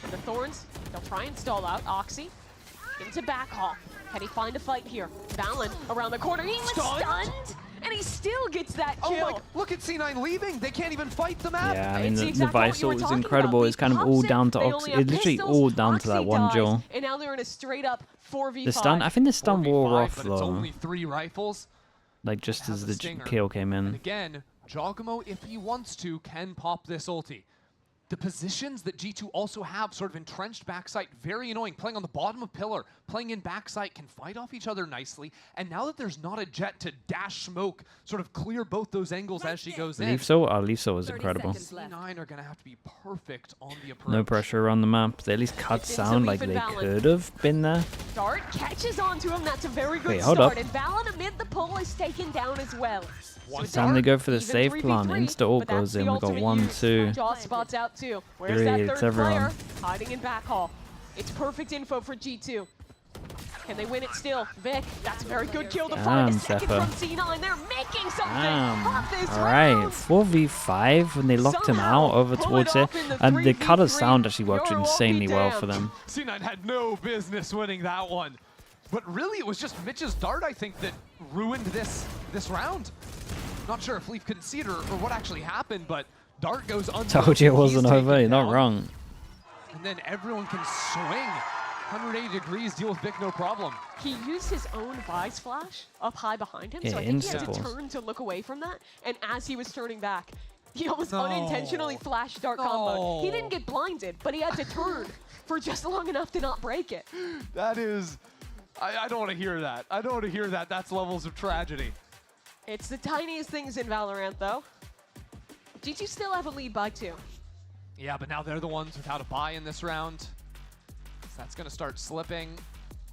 And the Thorns, they'll try and stall out. Oxy into back hall. Can he find a fight here? Valen around the corner. He was stunned, and he still gets that kill. Oh my, look at C9 leaving. They can't even fight the map. Yeah, I mean, It's the exactly what you were Visal is talking incredible. about. It's kind of Leaf all pops down it, to they Oxy. only have It's literally pistols, all down to that Oxy one dies, duel. And now they're in a straight up 4v5. The stun, I think the stun 4v5, wore off but it's though. only 3 rifles. Like just Have as the the stinger. kill came And in. again, Jogamo, if he wants to, can pop this ulti. The positions that G2 also have, sort of entrenched backside, very annoying. Playing on the bottom of pillar, playing in backside, can fight off each other nicely. And now that there's not a Jet to dash smoke, sort of clear both those angles as she goes in, Leafso was 30 incredible. seconds left. C9 are going to have to be perfect on the approach. No pressure on the map. They at least cut It's into sound Leaf like and they Valen. could have been there. Dart catches onto him. That's a very good Wait, hold start. up. And Valen amid the pull is taken down as well. One it's Time they go for the even safe 3v3, plan. Insta ult but that's goes in. the We got ultimate 1-2. use. Jaw spots out too. Where's 3, that it's third player? everyone. Hiding in back hall. It's perfect info for G2. Can they win it still? Vic, that's a very good kill to find a Damn, second Zephyr. from C9. They're making something Damn. off this Alright, round. 4v5 when they locked him Somehow out over pull towards it it. off in the And the cutter 3v3. sound actually worked You're all insanely be well for damned. them. C9 had no business winning that one. But really, it was just Mitch's dart, I think, that ruined this round. Not sure if Leaf couldn't see it or what actually happened, but Dart goes unnoticed. Told you it wasn't He's over. You're taken not down. wrong. And then everyone can swing 180 degrees, deal with Vic no problem. He used his own Vice Flash up high behind him, Yeah, so I think he had to insta-pulls. turn to look away from that. And as he was turning back, he almost unintentionally flashed Dart combo. He didn't get blinded, but he had to turn for just long enough to not break it. That is, I don't want to hear that. I don't want to hear that. That's levels of tragedy. It's the tiniest things in Valorant, though. G2 still have a lead by 2. Yeah, but now they're the ones without a buy in this round. So that's going to start slipping.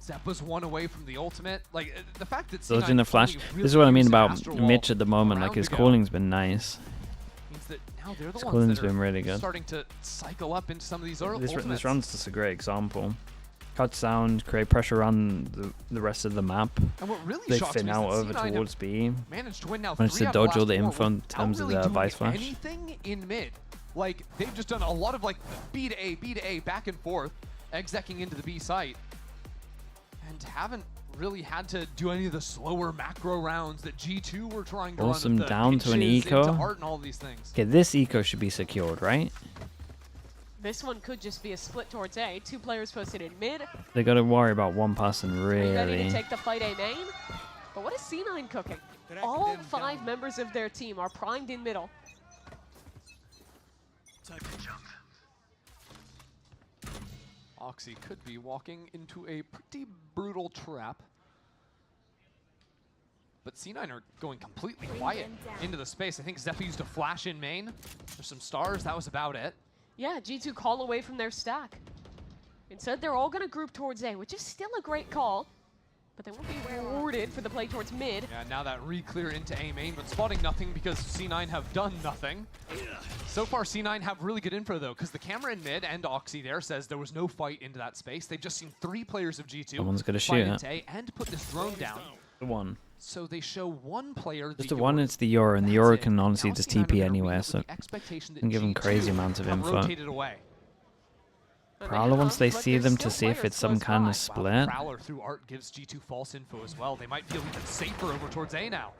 Zeppa's one away from the ultimate. Like, the fact that Dodging the flash. really This is what I mean used about Astral Wall Mitch at the moment. a Like, round his ago calling's been nice. means that now they're the His ones calling's that are been really good. starting to cycle up into some of these early This ultimates. round's just a great example. Cut sound, create pressure on the rest of the map. And what really They shocks fin me is out that over C9 have towards B. managed to win now Managed 3 to out of the dodge all the last 4 info in without terms of really the doing Vice Flash. anything in mid. Like, they've just done a lot of like B to A, back and forth, execing into the B site, and haven't really had to do any of the slower macro rounds that G2 were trying to Awesome, run. With the down to an pinches eco. into Art and all these things. Okay, this eco should be secured, right? This one could just be a split towards A. 2 players posted in mid. They got to worry about one person Ready to really. take the fight A main. But what is C9 cooking? All 5 members of their team are primed in middle. Oxy could be walking into a pretty brutal trap. But C9 are going completely quiet into the space. I think Zeppa used a flash in main. There's some stars, that was about it. Yeah, G2 call away from their stack. Instead, they're all going to group towards A, which is still a great call. But they won't be rewarded for the play towards mid. Yeah, now that re-clear into A main, but spotting nothing because C9 have done nothing. So far, C9 have really good info, though, because the camera in mid and Oxy there says there was no fight into that space. They've just seen 3 players of G2 Someone's gonna fight shoot into A and put this drone down. The one. So they show one player. Just the one, it's the Euro, and the Euro can honestly just TP anywhere, anywhere, so can give them crazy amounts of info. Rotated away. Prowler, once they see them, to see if it's some kind of split. Prowler through Art gives G2 false info as well. They might feel even safer over towards A now.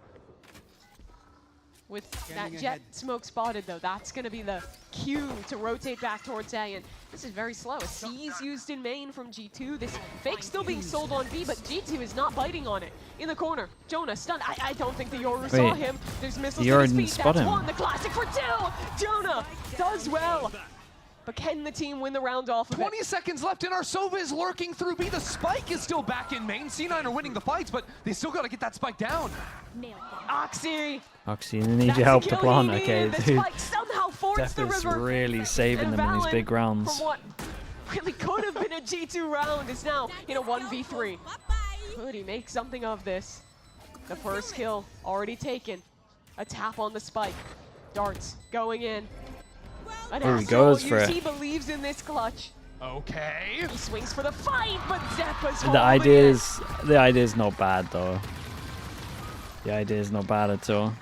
With that jet smoke spotted, though, that's going to be the cue to rotate back towards A. And this is very slow. A C's used in main from G2. This fake still being sold on B, but G2 is not biting on it. In the corner, Jonah stunned. I don't think the Yoru saw him. There's missiles to his feet. That's one. The classic for 2. Jonah does well. But can the team win the round off of 20 seconds left, and Arsova is lurking through B. The spike is still back in main. C9 are winning the fights, but they still got to get that spike down. Oxy. Oxy, they need your help to plant, okay, the dude. spike somehow fords the Death is river. really saving them in these big rounds. From what really could have been a G2 round is now in a 1v3. Could he make something of this? The first kill already taken. A tap on the spike. Darts going in. Oh, he goes for it. He believes in this clutch. Okay. He swings for the fight, but Zeppa's The idea is not bad though. The idea is not bad at all.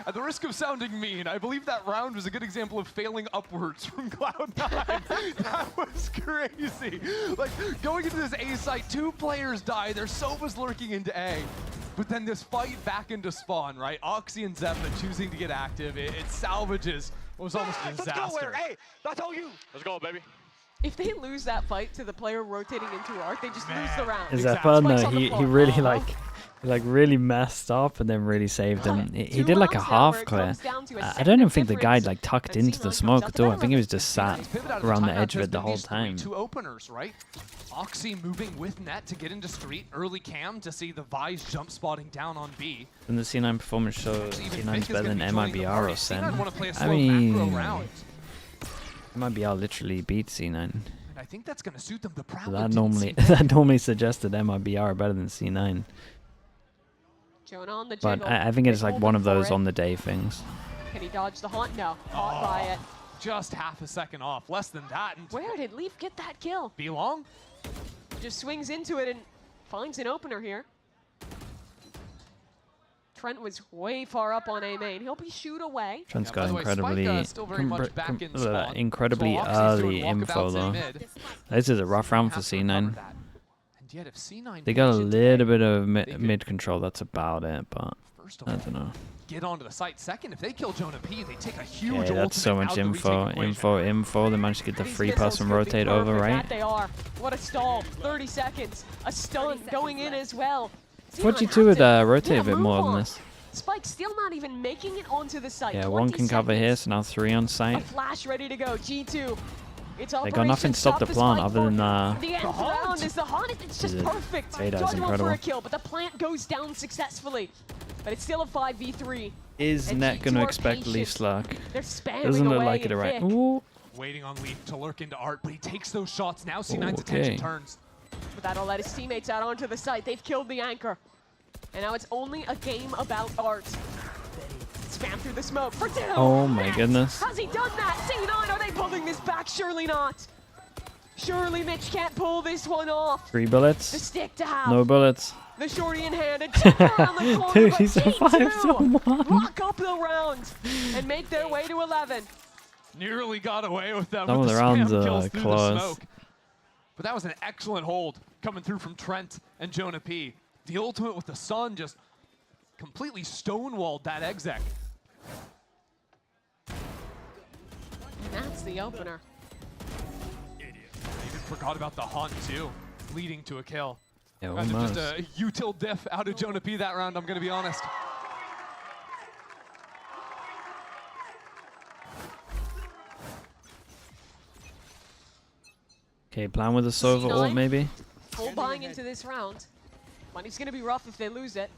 At the risk of sounding mean, I believe that round was a good example of failing upwards from Cloud9. That was crazy. Like, going into this A site, 2 players die. Their Sova's lurking into A. But then this fight back into spawn, right? Oxy and Zeppa choosing to get active. It salvages what was almost a disaster. Hey, that's all you. Let's go, baby. If they lose that fight to the player rotating into Arc, they just lose the round. Is that fun? No, he really like really messed up and then really saved him. He did like a half clear. I don't even think the guy like tucked into the smoke at all. I think he was just sat around the edge of it the whole time. 2 openers, right? Oxy moving with net to get into street. Early cam to see the Vise jump spotting down on B. And the C9 performance shows C9's better than MIBR or Sen. I mean, mean, MIBR literally beat C9. And I think that's going to suit them. The So that normally suggested MIBR are better than C9. Jonah on the But jiggle. I think it's like one of those it. on the day things. Can he dodge the haunt? No. Caught by it. Just half a second off. Less than that. And Where did Leaf get that kill? Be long? Just swings into it and finds an opener here. Trent was way far up on A main. He'll be shoot away. Trent's Yeah, got by the way, incredibly, Spike, still very much back in spawn. incredibly So Oxy's early doing info walkabouts in though. mid. This is a rough round for Have to C9. recover that. And yet if C9 They got a pitch it little today, bit of they could- mid control. That's about it. But First of I all, don't know. get onto the site. Second, if they kill Jonah P, they take a huge Okay, that's so much info. Info. They managed to get the free person rotate over, right? They are. What a stall. 30 seconds. A stun going in as well. Thought G2 would rotate a bit more than this. Spike still not even making it onto the site. Yeah, one can cover here, so now 3 on A site. flash ready to go. G2. It's They got nothing to stop the plant other than the end round is the hunt. It's just perfect. Beta's incredible. For a kill, but the plant goes down successfully. But it's still a 5v3. Is Net going to expect Leaf's luck? They're spamming Doesn't look away like it, right? Vic. Ooh. Waiting on Leaf to lurk into Art, but he takes those shots. Now C9's attention turns. But that'll let his teammates out onto the site. They've killed the anchor. And now it's only a game about Art. Spam through the smoke for 2. Oh my goodness. Has he done that? C9, are they pulling this back? Surely not. Surely Mitch can't pull this one off. 3 bullets. The stick to have. No bullets. The shorty in hand and tip around the corner. Dude, but he survived G2 lock up the round and make their way to 11. Nearly got away with them. Some with of the the rounds spam are kills through the close. smoke. But that was an excellent hold coming through from Trent and Jonah P. The ultimate with the sun just completely stonewalled that exec. And that's the opener. Even forgot about the hunt too, leading to a kill. Yeah, Kind of almost. just a util diff out of Jonah P that round, I'm going to be honest. Okay, plan with a Sova C9. ult maybe. Full buying into this round. Money's going to be rough if they lose it.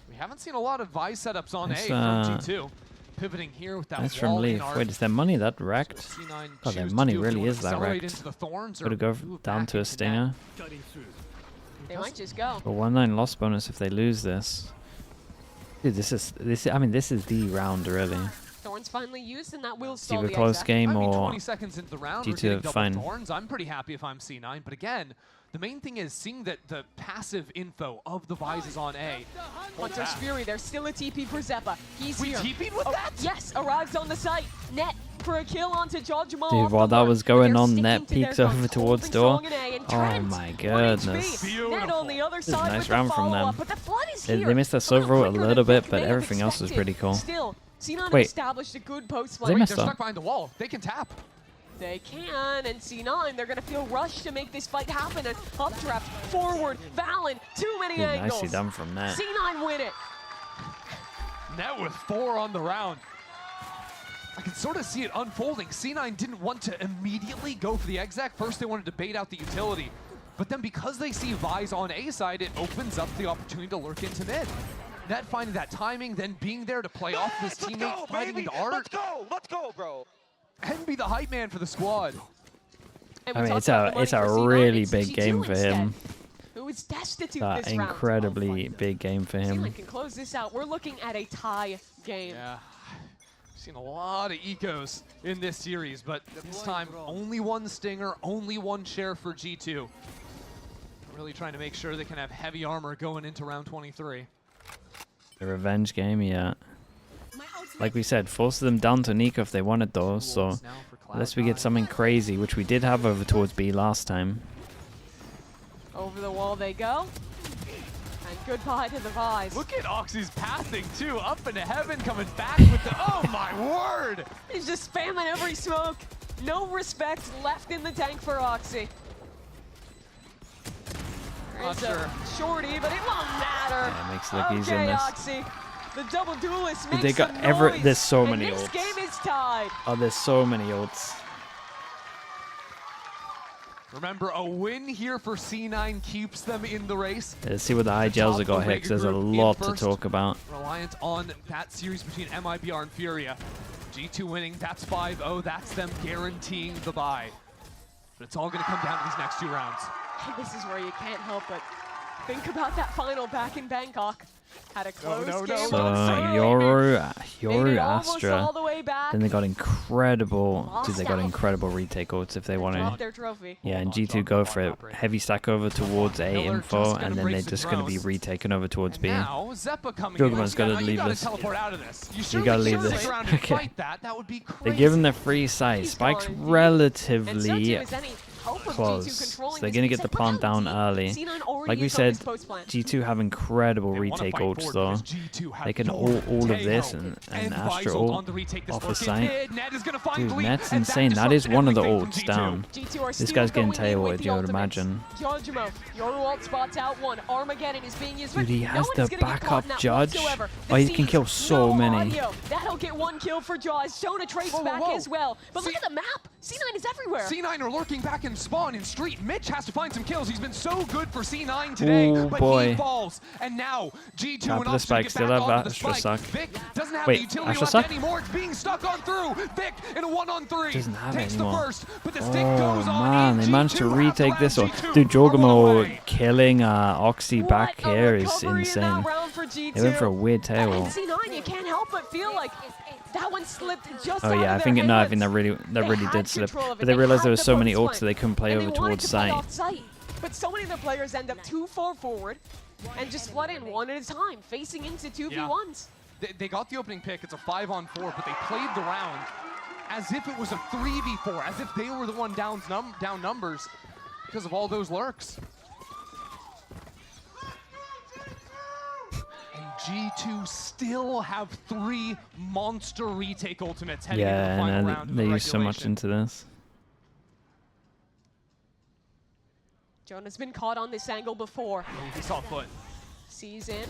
We haven't seen a lot of Vice setups on Nice, A from G2. Pivoting here with that That's wall from in Leaf. Art. Wait, is their money that wrecked? C9 Oh, their choose to money do if they really wanna is that accelerate wrecked. into the thorns or Gotta go move down back to a into stinger. They might just go. But 1-9 loss bonus if they lose this. Dude, this is the round really. Thorns finally used, and that will See stall a the close exec. game I mean, or 20 seconds into the round, we're G2 getting double fine. thorns. I'm pretty happy if I'm C9. But again, the main thing is seeing that the passive info of the Vise is on A. Hunter's Fury, there's still a TP for Zeppa. He's We here. TP'd with that? Yes, arrives on the site. Net for a kill onto Judge Jamal. Dude, off while the that mark, was but going they're on, sticking Net to their peeks guns, over towards holding door. strong in A, and Oh Trent, my 1 goodness. HP. Net on the other This is a side nice with the round from them. follow-up, but the flood is They here. missed their A little Sova a quicker little than bit, Vic but may have everything else was expected. pretty cool. Still, C9 Wait. established a good post They play. messed They're up. stuck behind the wall. They can tap. They can, and C9, they're going to feel rushed to make this fight happen. And updraft, forward, Valen, too many Dude, angles. nicely done from Net. C9 win it. Net with 4 on the round. I can sort of see it unfolding. C9 didn't want to immediately go for the exec. First, they wanted to bait out the utility. But then because they see Vise on A side, it opens up the opportunity to lurk into mid. Net finding that timing, then being there to play off his teammate, fighting into Art, Let's go, bro. and be the hype man for the squad. And I we mean, talked about the it's money a for C9, really it's big G2 game for him. instead, who is destitute That this round. incredibly big game for him. C9 can close this out. We're looking at a tie game. Yeah, I've seen a lot of ecos in this series, but this time only one stinger, only one share for G2. Really trying to make sure they can have heavy armor going into round 23. The revenge game, yeah. Like we said, force them down to Nico if they wanted those, so unless we get something crazy, which we did have over towards B last time. Over the wall they go. And goodbye to the Vise. Look at Oxy's passing too, up into heaven, coming back with the, oh my word! He's just spamming every smoke. No respect left in the tank for Oxy. Not There's a shorty, but it won't matter. Yeah, it makes it look easy in Okay, this. Oxy. The double duelist makes They got some noise, there's so and many this ults. game is tied. Oh, there's so many ults. Remember, a win here for C9 keeps them in the race. Let's see what the high gels have got here, 'cause there's a lot to first. talk about. Reliant on that series between MIBR and Furia. G2 winning, that's 5-0, that's them guaranteeing the bye. But it's all gonna come down to these next 2 rounds. And this is where you can't help but think about that final back in Bangkok. Had a close game So on Sunday. Yoru Made it almost Astra. all the way back. Then they got incredible. Lost Dude, they got out. incredible retake ults if they want Dropped to. their trophy. Yeah, and G2 go for it. Heavy stack over towards A Miller info, just gonna and then break they're the just going to be drones. retaken over towards And B. now, Zeppa coming Juggernaut's in. gotta You leave gotta this. teleport out of this. You surely gotta leave shouldn't this. stick around and Okay. fight that. That would be crazy. They give them the free size. He's Spike's gone. And so relatively too is any hope of close. G2 controlling So they're this going to get reset. the plant Look how down deep early. C9 already already Like we is on said, this post plant. G2 have incredible They wanna retake fight ults forward though. because G2 have They can Thor, all of Teo, this and Astra Weisel on ult the retake. This off the lurk in site. mid. Ned is gonna find Dude, Gleam, Ned's and insane. That is disrupted one of the everything from ults G2. down. G2 are This still guy's getting going in with tailwhiped, the you would ultimates. imagine. Judgmo, your ult spots out one. Armageddon is being used. Dude, he no has one the is gonna get caught backup in that Judge. whatsoever. Oh, he The can kill C's, so no many. audio. That'll get one kill for Jaws. Shona Trace Whoa, whoa, back whoa. as well. But look at the map. C9 is everywhere. C9 are lurking back in spawn in street. Mitch has to find some kills. He's been so good for C9 today, Ooh, but boy. he falls. And now G2 Top and of the Oxygen spike, get still back have onto the Astra spike. suck. Vic doesn't have Wait, the utility Astra left suck? anymore. It's being stuck on through. Vic in a 1-on-3. Doesn't have Takes it the anymore. first, but the stick goes Oh on man, in. they managed to G2 retake have this the one. round. G2 Dude, are one Jorgamo away. killing Oxy back What a here is recovery in insane. that round for G2. They went for a weird tail And ult. C9, you can't help but feel like that one slipped just Oh out yeah, of I think their I hands. think that really Had did slip. control of it. But they realized had there was the so many post ults that they couldn't play and over they wanted towards to play site. off site. But so many of the players end up too far forward and just flood in one at a time, facing into 2v1s. They got the opening pick. It's a 5-on-4, but they played the round as if it was a 3v4, as if they were the one down numbers because of all those lurks. And G2 still have 3 monster retake ultimates heading into the Yeah, final and round of they the use so much regulation. into this. Jonah's been caught on this angle before. Oh, he saw foot. Sees in,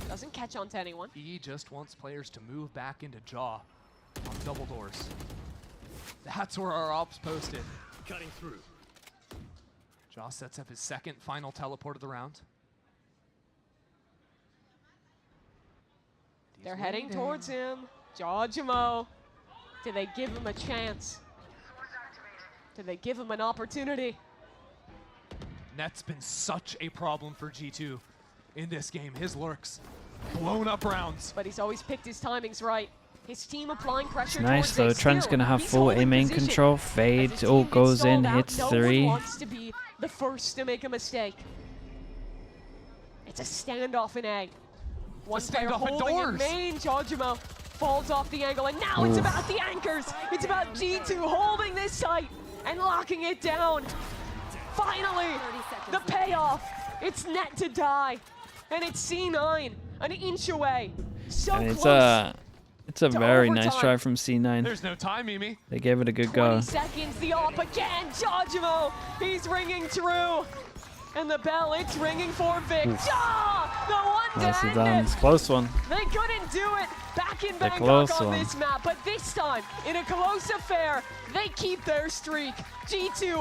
doesn't catch on to anyone. He just wants players to move back into Jaw on double doors. That's where our ops posted. Cutting through. Jaw sets up his second final teleport of the round. They're heading towards him. Judgmo. Do they give him a chance? Do they give him an opportunity? Net's been such a problem for G2 in this game. His lurks, blown up rounds. But he's always picked his timings right. His team applying pressure. It's nice towards though. a Trent's steal. gonna have He's full holding aiming position. control. As Fade his team ult gets goes in, stalled out, hits no 3. one wants to be the first to make a mistake. It's a standoff in A. One player standoff in holding in doors. main. Judgmo falls off the angle, and now it's Oof. about the anchors. It's about G2 holding this site and locking it down. Finally, the payoff. It's Net to die, and it's C9 an inch away. So And close. it's a to very nice overtime. try from C9. There's no time, Mimi. They gave it a good 20 go. seconds, the op again. Judgmo, he's ringing true. And the bell, it's ringing for Vic. Ja! The one Nicely to done. end It's it. a close one. They couldn't do it back in The Bangkok close on one. this map, but this time, in a close affair, they keep their streak. G2